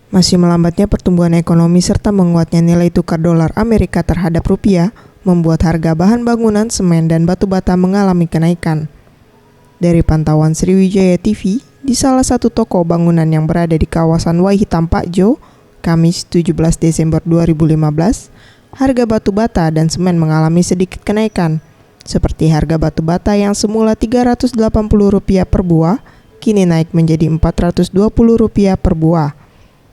Masih melambatnya pertumbuhan ekonomi serta menguatnya nilai tukar dolar Amerika terhadap rupiah membuat harga bahan bangunan, semen, dan batu bata mengalami kenaikan. Dari pantauan Sriwijaya TV, di salah satu toko bangunan yang berada di kawasan Waihitam Pakjo, Kamis 17 Desember 2015, harga batu bata dan semen mengalami sedikit kenaikan. Seperti harga batu bata yang semula Rp380 per buah, kini naik menjadi Rp420 per buah.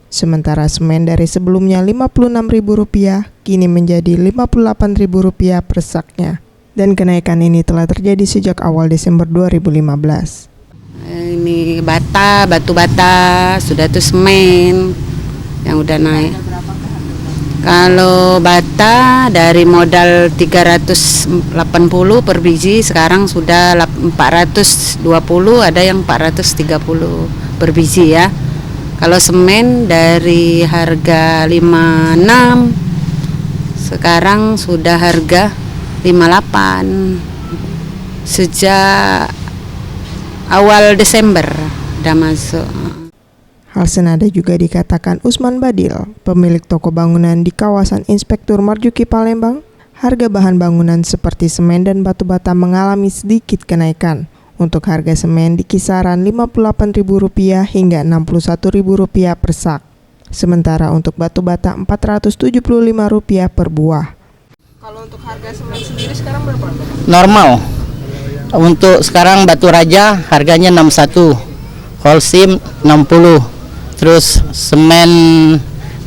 Sementara semen dari sebelumnya Rp56.000 kini menjadi Rp58.000 per saknya. Dan kenaikan ini telah terjadi sejak awal Desember 2015. Ini batu bata, sudah tuh semen yang udah naik. Kalau bata dari modal 380 per biji, sekarang sudah 420, ada yang 430 per biji ya. Kalau semen dari harga 56, sekarang sudah harga 58. Sejak awal Desember udah masuk. Hal senada juga dikatakan Usman Badil, pemilik toko bangunan di kawasan Inspektur Marjuki Palembang. Harga bahan bangunan seperti semen dan batu bata mengalami sedikit kenaikan. Untuk harga semen di kisaran Rp58.000 hingga Rp61.000 per sak. Sementara untuk batu bata Rp475 per buah. Kalau untuk harga semen sendiri sekarang berapa? Normal. Untuk sekarang batu raja harganya 61, Holcim 60, terus semen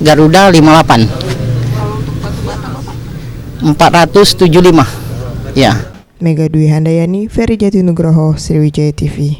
Garuda 58. Kalau untuk batu bata 475. Ya. Mega Dwi Handayani, Ferry Jati Nugroho, Sriwijaya TV.